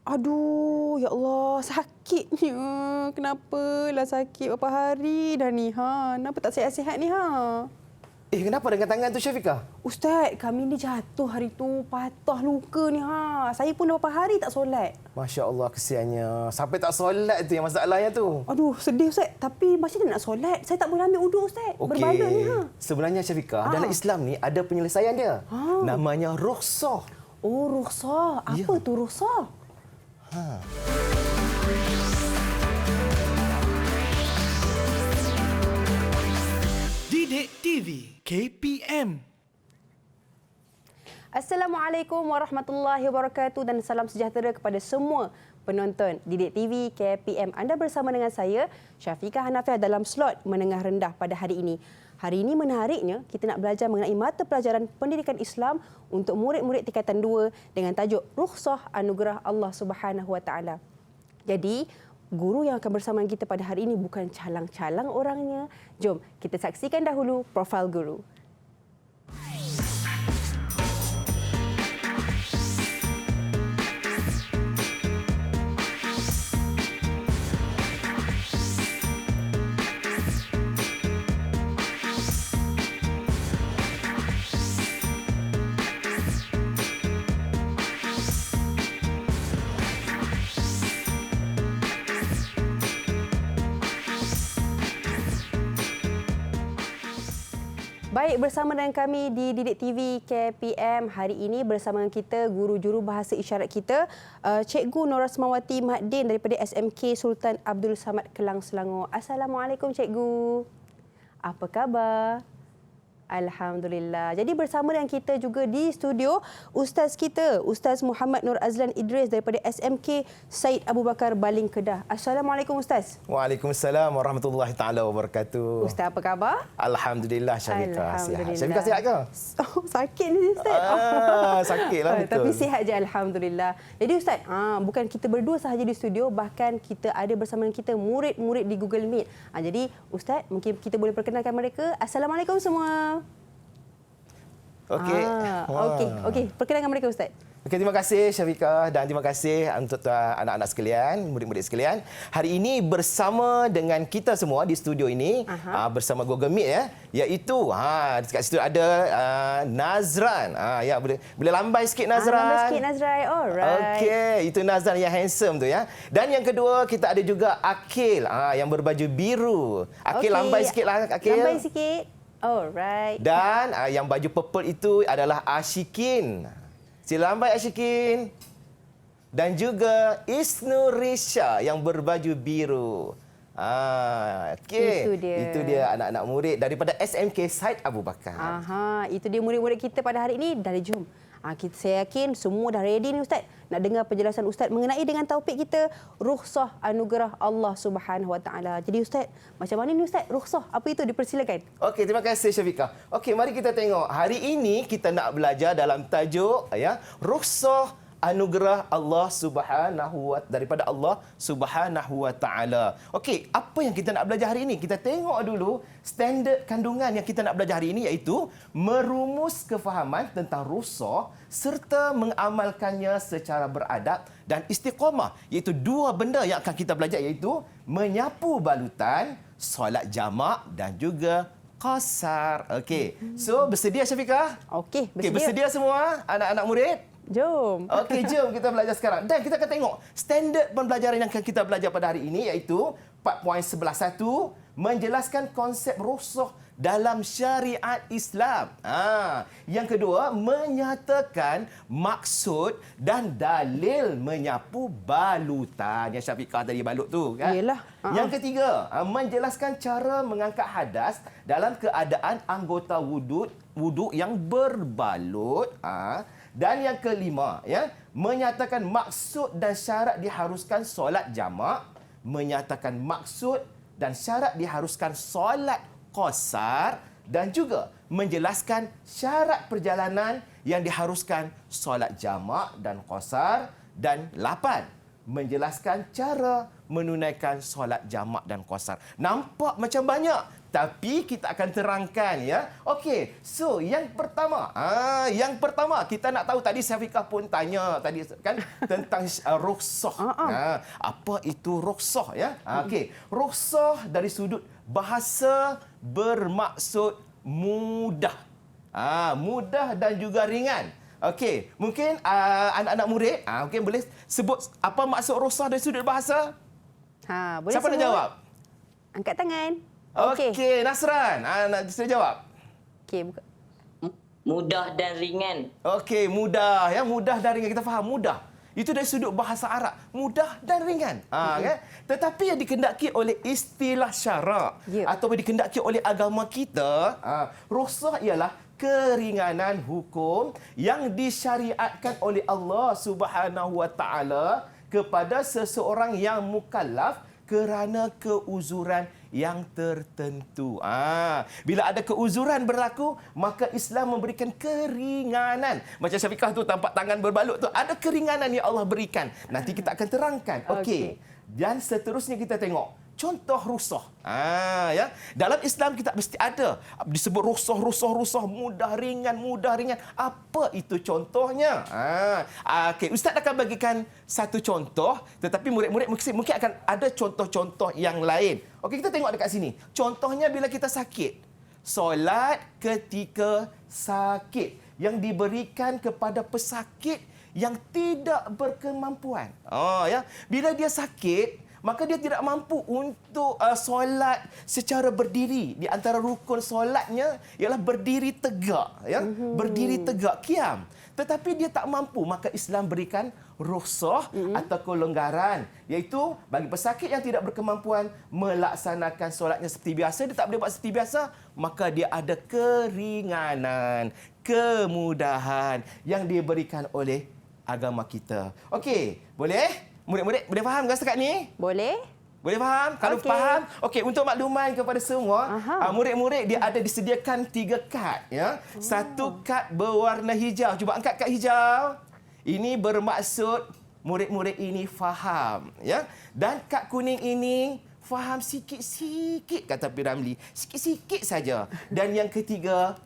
Aduh, ya Allah, sakitnya. Kenapalah sakit berapa hari dah ni, ha? Kenapa tak sihat-sihat ni, ha? Kenapa dengan tangan tu Syafiqah? Ustaz, kami ni jatuh hari tu, patah luka ni, ha. Saya pun dah berapa hari tak solat. Masya Allah, kesiannya. Sampai tak solat tu yang masalahnya tu. Aduh, sedih Ustaz. Tapi macam mana nak solat? Saya tak boleh ambil uduk Ustaz. Berbalut ni, ha. Sebenarnya Syafiqah, dalam Islam ni ada penyelesaian dia. Namanya rukhsah. Oh, rukhsah. Apa tu rukhsah? Didik TV KPM. Assalamualaikum warahmatullahi wabarakatuh dan salam sejahtera kepada semua penonton Didik TV KPM. Anda bersama dengan saya, Syafiqah Hanafiah dalam slot menengah rendah pada hari ini. Hari ini menariknya, kita nak belajar mengenai mata pelajaran pendidikan Islam untuk murid-murid tingkatan 2 dengan tajuk Rukhsah Anugerah Allah Subhanahu Wa Taala. Jadi, guru yang akan bersama kita pada hari ini bukan calang-calang orangnya. Jom kita saksikan dahulu profil guru. Baik, bersama dengan kami di Didik TV KPM hari ini bersama dengan kita guru juru bahasa isyarat kita, Cikgu Nor Rasmawati Mahdin daripada SMK Sultan Abdul Samad Kelang Selangor. Assalamualaikum Cikgu. Apa khabar? Alhamdulillah. Jadi bersama dengan kita juga di studio Ustaz kita, Ustaz Muhammad Nur Azlan Idris daripada SMK Syed Abu Bakar Baling Kedah. Assalamualaikum Ustaz. Waalaikumsalam warahmatullahi taala wabarakatuh. Ustaz apa khabar? Alhamdulillah Syafiqah. Alhamdulillah. Sihat. Syafiqah sihat ke? Oh, sakit ni Ustaz. Sakitlah betul. Tapi sihat je Alhamdulillah. Jadi Ustaz, bukan kita berdua sahaja di studio, bahkan kita ada bersama dengan kita murid-murid di Google Meet. Jadi Ustaz, mungkin kita boleh perkenalkan mereka. Assalamualaikum semua. Okey. Perkenalkan mereka Ustaz. Okey, terima kasih Syafiqah dan terima kasih untuk anak-anak sekalian, murid-murid sekalian. Hari ini bersama dengan kita semua di studio ini bersama Google Meet iaitu dekat situ ada Nazran. Boleh lambai sikit Nazran. Lambai sikit Nazran. Alright. Okey, itu Nazran yang handsome tu ya. Dan yang kedua kita ada juga Akil yang berbaju biru. Akil lambai sikitlah Akil. Lambai sikit. Alright. Dan yang baju purple itu adalah Ashikin. Sila lambai Ashikin. Dan juga Isnurisha yang berbaju biru. Okey. Itu dia anak-anak murid daripada SMK Syed Abu Bakar. Itu dia murid-murid kita pada hari ini. Jom. Saya yakin semua dah ready ni Ustaz nak dengar penjelasan Ustaz mengenai dengan topik kita Rukhsah Anugerah Allah Subhanahu Wa Taala. Jadi Ustaz, macam mana ni Ustaz? Rukhsah apa itu? Dipersilakan. Okey, terima kasih Syafiqah. Okey, mari kita tengok. Hari ini kita nak belajar dalam tajuk Rukhsah Anugerah Allah daripada Allah Subhanahu Wa Taala. Okey, apa yang kita nak belajar hari ini? Kita tengok dulu standard kandungan yang kita nak belajar hari ini iaitu merumus kefahaman tentang rukhsah serta mengamalkannya secara beradab dan istiqamah, iaitu dua benda yang akan kita belajar iaitu menyapu balutan, solat jamak dan juga qasar. Okey. So, bersedia Syafiqah? Okey, bersedia semua anak-anak murid? Jom. Okey, jom kita belajar sekarang. Dan kita akan tengok standard pembelajaran yang akan kita belajar pada hari ini iaitu 4.11 menjelaskan konsep rukhsah dalam syariat Islam. Yang kedua, menyatakan maksud dan dalil menyapu balutan. Yang Syafiqah tadi balut tu kan? Yalah. Yang ketiga, menjelaskan cara mengangkat hadas dalam keadaan anggota wuduk yang berbalut. Dan yang kelima, menyatakan maksud dan syarat diharuskan solat jamak, menyatakan maksud dan syarat diharuskan solat qasar dan juga menjelaskan syarat perjalanan yang diharuskan solat jamak dan qasar dan 8 menjelaskan cara menunaikan solat jamak dan qasar. Nampak macam banyak, tapi kita akan terangkan ya. Okey, so yang pertama, kita nak tahu, tadi Syafiqah pun tanya tadi kan tentang rukhsah. Apa itu rukhsah ya? Okey, rukhsah dari sudut bahasa bermaksud mudah. Mudah dan juga ringan. Okey, mungkin anak-anak murid mungkin boleh sebut apa maksud rukhsah dari sudut bahasa? Boleh Siapa nak sebut? jawab? Angkat tangan. Okey, Nasran. Nak saya jawab. Okey, buka. Mudah dan ringan. Okey, mudah ya, mudah dan ringan. Kita faham mudah. Itu dari sudut bahasa Arab, mudah dan ringan. Kan? Tetapi yang dikendaki oleh istilah syarak atau dikendaki oleh agama kita, rukhsah ialah keringanan hukum yang disyariatkan oleh Allah Subhanahu Wa Taala kepada seseorang yang mukallaf kerana keuzuran yang tertentu. Bila ada keuzuran berlaku, maka Islam memberikan keringanan. Macam Syafiqah tu tampak tangan berbalut tu, ada keringanan yang Allah berikan. Nanti kita akan terangkan. Okey. Dan seterusnya kita tengok contoh rukhsah. Ya. Dalam Islam kita mesti ada disebut rukhsah, mudah ringan. Apa itu contohnya? Okey, ustaz akan bagikan satu contoh, tetapi murid-murid mungkin akan ada contoh-contoh yang lain. Okey, kita tengok dekat sini. Contohnya bila kita sakit. Solat ketika sakit yang diberikan kepada pesakit yang tidak berkemampuan. Ya. Bila dia sakit, maka dia tidak mampu untuk solat secara berdiri. Di antara rukun solatnya ialah berdiri tegak, ya. Berdiri tegak, qiyam. Tetapi dia tak mampu, maka Islam berikan rukhsah atau kelonggaran, iaitu bagi pesakit yang tidak berkemampuan melaksanakan solatnya seperti biasa, dia tak boleh buat seperti biasa, maka dia ada keringanan, kemudahan yang diberikan oleh agama kita. Okey, boleh? Murid-murid boleh faham kan setakat ni? Boleh? Boleh faham? Kalau faham, okey, untuk makluman kepada semua, murid-murid dia ada disediakan 3 kad ya. Satu kad berwarna hijau. Cuba angkat kad hijau. Ini bermaksud murid-murid ini faham ya. Dan kad kuning ini faham sikit-sikit, kata Piramli. Sikit-sikit saja. Dan yang ketiga,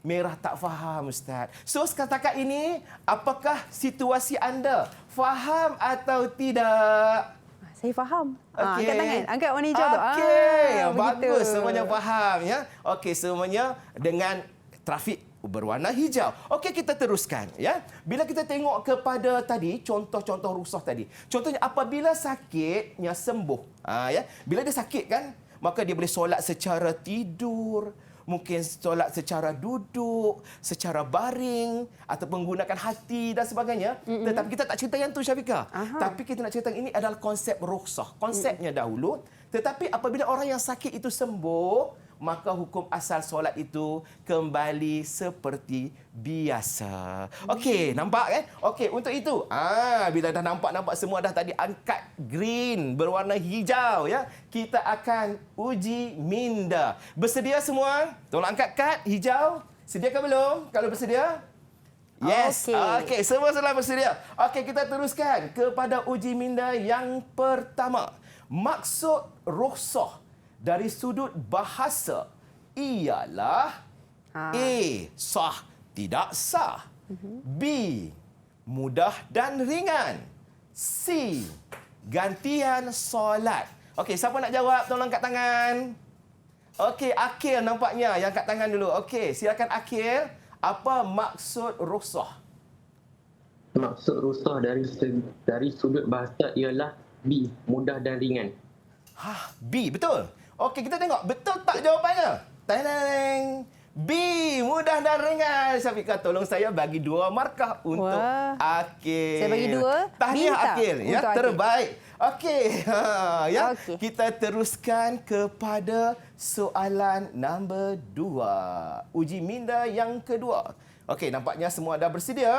merah tak faham, Ustaz. So, setakat ini, apakah situasi anda? Faham atau tidak? Saya faham. Okey. Angkat tangan. Angkat warna hijau tu. Okey, begitu. bagus. Semuanya faham ya. Okey, semuanya dengan trafik berwarna hijau. Okey, kita teruskan ya. Bila kita tengok kepada tadi contoh-contoh rukhsah tadi. Contohnya apabila sakitnya sembuh. Ya. Bila dia sakit kan, maka dia boleh solat secara tidur, mungkin solat secara duduk, secara baring atau menggunakan hati dan sebagainya. Tetapi kita tak cerita yang tu, Syafiqah. Tapi kita nak cerita ini adalah konsep rukhsah. Konsepnya dahulu. Tetapi apabila orang yang sakit itu sembuh, maka hukum asal solat itu kembali seperti biasa. Okey, nampak kan? Okey, untuk itu, bila dah nampak semua dah tadi angkat green berwarna hijau ya, kita akan uji minda. Bersedia semua? Tolong angkat kad hijau. Sediakah belum? Kalau bersedia? Yes. Okey, semua telah bersedia. Okey, kita teruskan kepada uji minda yang pertama. Maksud rukhsah dari sudut bahasa ialah A. Sah, tidak sah. B. Mudah dan ringan. C. Gantian solat. Okey, siapa nak jawab? Tolong angkat tangan. Okey, Akil nampaknya yang angkat tangan dulu. Okey, silakan Akil. Apa maksud rukhsah? Maksud rukhsah dari sudut bahasa ialah B. Mudah dan ringan. B, betul. Okey, kita tengok. Betul tak jawapannya? Tadang. B, mudah dan ringan. Syafiqah, tolong saya bagi 2 markah untuk Akil. Saya bagi 2. Tahniah Akil. Ya, Akil. terbaik. Okey. Ya. Okey. Kita teruskan kepada soalan nombor 2. Uji minda yang kedua. Okey, nampaknya semua dah bersedia.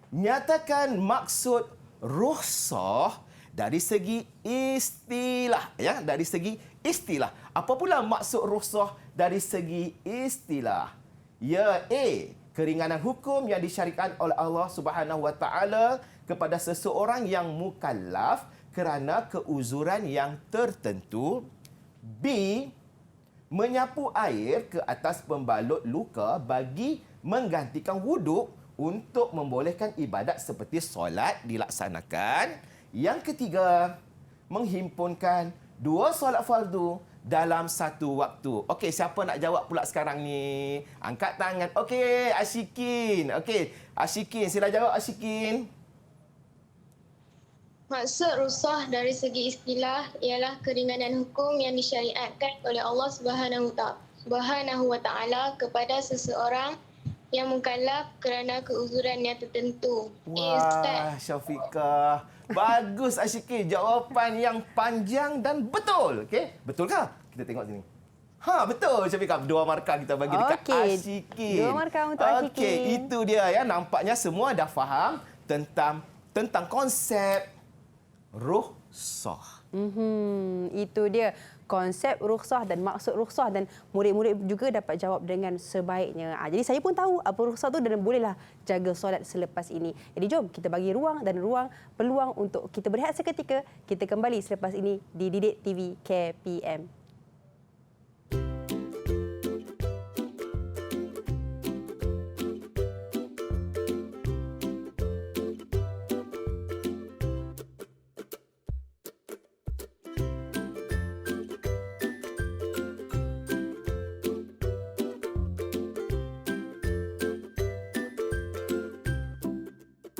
Nyatakan maksud rukhsah dari segi istilah, ya, dari segi istilah. Apa pula maksud rukhsah dari segi istilah? Ya, A, keringanan hukum yang disyariatkan oleh Allah Subhanahu Wa Taala kepada seseorang yang mukallaf kerana keuzuran yang tertentu. B. Menyapu air ke atas pembalut luka bagi menggantikan wuduk untuk membolehkan ibadat seperti solat dilaksanakan. Yang ketiga, menghimpunkan 2 solat fardu dalam satu waktu. Okey, siapa nak jawab pula sekarang ni? Angkat tangan. Okey, Asyikin. Okey, Asyikin, sila jawab Asyikin. Maksud rukhsah dari segi istilah ialah keringanan hukum yang disyariatkan oleh Allah Subhanahu wa taala kepada seseorang yang mukallaf kerana keuzuran yang tertentu. Wah, Syafiqah. Bagus Asyikin. Jawapan yang panjang dan betul. Okey, betulkah? Kita tengok sini. Ha, betul Syafiqah. 2 markah kita bagi dekat Okey, Asyikin. 2 markah untuk Asyikin. Okey, itu dia ya. Nampaknya semua dah faham tentang konsep rukhsah. Itu dia konsep rukhsah dan maksud rukhsah, dan murid-murid juga dapat jawab dengan sebaiknya. Jadi saya pun tahu apa rukhsah tu dan bolehlah jaga solat selepas ini. Jadi jom kita bagi ruang peluang untuk kita berehat seketika. Kita kembali selepas ini di Didik TV KPM.